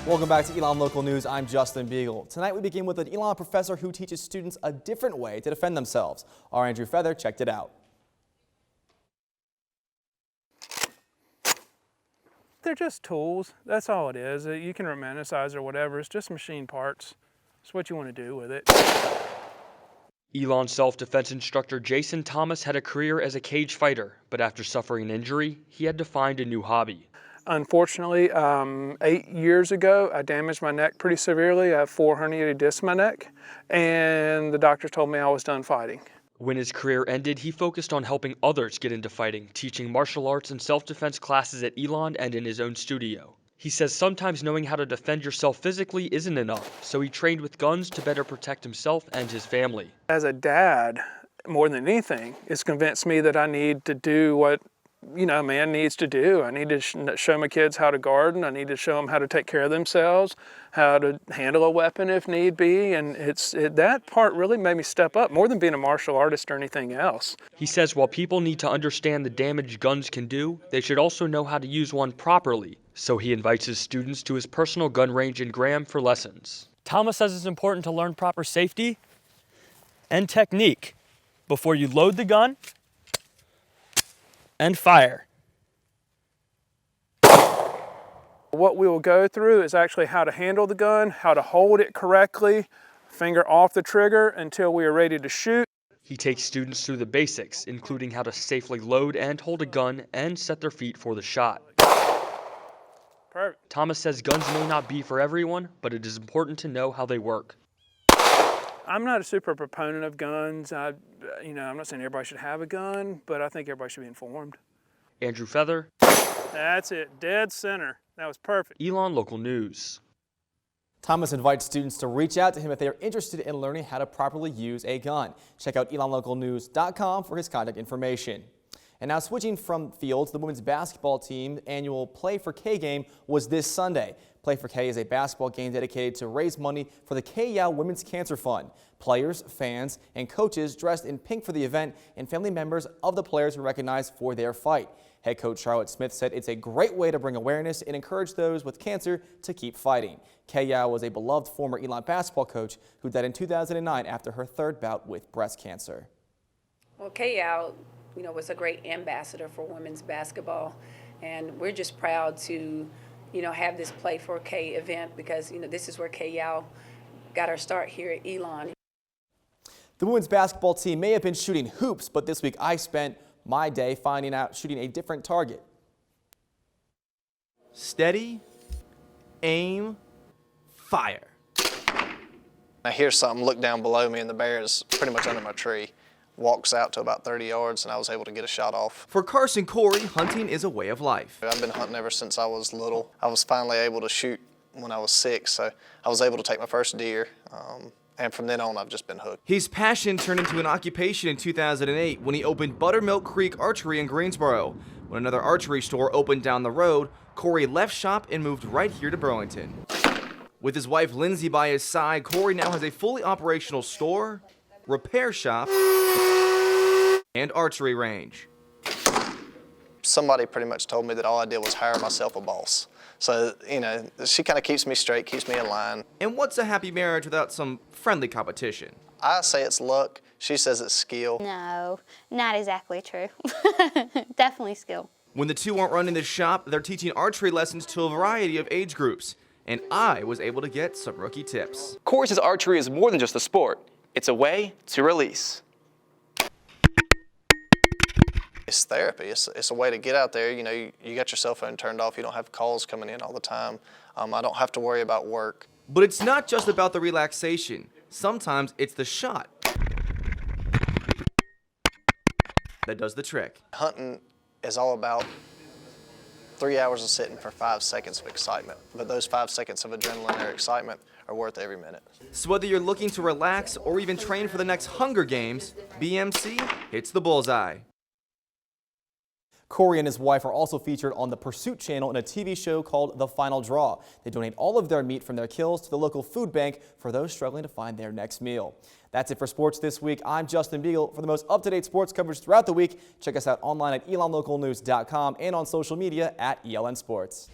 Welcome back to ELN Local News. I'm Justin Beagle. Tonight we begin with an ELN professor who teaches students a different way to defend themselves. Our Andrew Feather checked it out. They're just tools. That's all it is. You can romanticize or whatever. It's just machine parts. It's what you want to do with it. ELN self-defense instructor Jason Thomas had a career as a cage fighter, but after suffering an injury, he had to find a new hobby. Unfortunately, 8 years ago, I damaged my neck pretty severely. I have 4 herniated discs in my neck, and the doctor told me I was done fighting. When his career ended, he focused on helping others get into fighting, teaching martial arts and self-defense classes at ELN and in his own studio. He says sometimes knowing how to defend yourself physically isn't enough, so he trained with guns to better protect himself and his family. As a dad, more than anything, it's convinced me that I need to do what a man needs to do. I need to show my kids how to garden. I need to show them how to take care of themselves, how to handle a weapon if need be. And that part really made me step up more than being a martial artist or anything else. He says while people need to understand the damage guns can do, they should also know how to use one properly. So he invites his students to his personal gun range in Graham for lessons. Thomas says it's important to learn proper safety and technique before you load the gun and fire. What we will go through is actually how to handle the gun, how to hold it correctly, finger off the trigger until we are ready to shoot. He takes students through the basics, including how to safely load and hold a gun and set their feet for the shot. Perfect. Thomas says guns may not be for everyone, but it is important to know how they work. I'm not a super proponent of guns. I'm not saying everybody should have a gun, but I think everybody should be informed. Andrew Feather. That's it, dead center. That was perfect. ELN Local News. Thomas invites students to reach out to him if they are interested in learning how to properly use a gun. Check out ELNLocalNews.com for his contact information. And now switching from fields, the women's basketball team annual Play for K game was this Sunday. Play for K is a basketball game dedicated to raise money for the K-Yow Women's Cancer Fund. Players, fans, and coaches dressed in pink for the event, and family members of the players were recognized for their fight. Head coach Charlotte Smith said it's a great way to bring awareness and encourage those with cancer to keep fighting. K-Yow was a beloved former ELN basketball coach who died in 2009 after her 3rd bout with breast cancer. Well, K-Yow, was a great ambassador for women's basketball, and we're just proud to have this Play for K event because, this is where K-Yow got our start here at ELN. The women's basketball team may have been shooting hoops, but this week I spent my day finding out shooting a different target. Steady, aim, fire. I hear something, look down below me, and the bear is pretty much under my tree. Walks out to about 30 yards, and I was able to get a shot off. For Carson Corey, hunting is a way of life. I've been hunting ever since I was little. I was finally able to shoot when I was 6, so I was able to take my first deer, and from then on I've just been hooked. His passion turned into an occupation in 2008 when he opened Buttermilk Creek Archery in Greensboro. When another archery store opened down the road, Corey left shop and moved right here to Burlington. With his wife Lindsay by his side, Corey now has a fully operational store, repair shop, and archery range. Somebody pretty much told me that all I did was hire myself a boss. So, she kind of keeps me straight, keeps me in line. And what's a happy marriage without some friendly competition? I say it's luck. She says it's skill. No, not exactly true. Definitely skill. When the two aren't running the shop, they're teaching archery lessons to a variety of age groups. And I was able to get some rookie tips. Corey says archery is more than just a sport. It's a way to release. It's therapy. It's a way to get out there. You got your cell phone turned off. You don't have calls coming in all the time. I don't have to worry about work. But it's not just about the relaxation. Sometimes it's the shot that does the trick. Hunting is all about 3 hours of sitting for 5 seconds of excitement. But those 5 seconds of adrenaline or excitement are worth every minute. So whether you're looking to relax or even train for the next Hunger Games, BMC hits the bullseye. Corey and his wife are also featured on the Pursuit channel in a TV show called The Final Draw. They donate all of their meat from their kills to the local food bank for those struggling to find their next meal. That's it for sports this week. I'm Justin Beagle. For the most up-to-date sports coverage throughout the week, check us out online at ELNLocalNews.com and on social media at ELN Sports.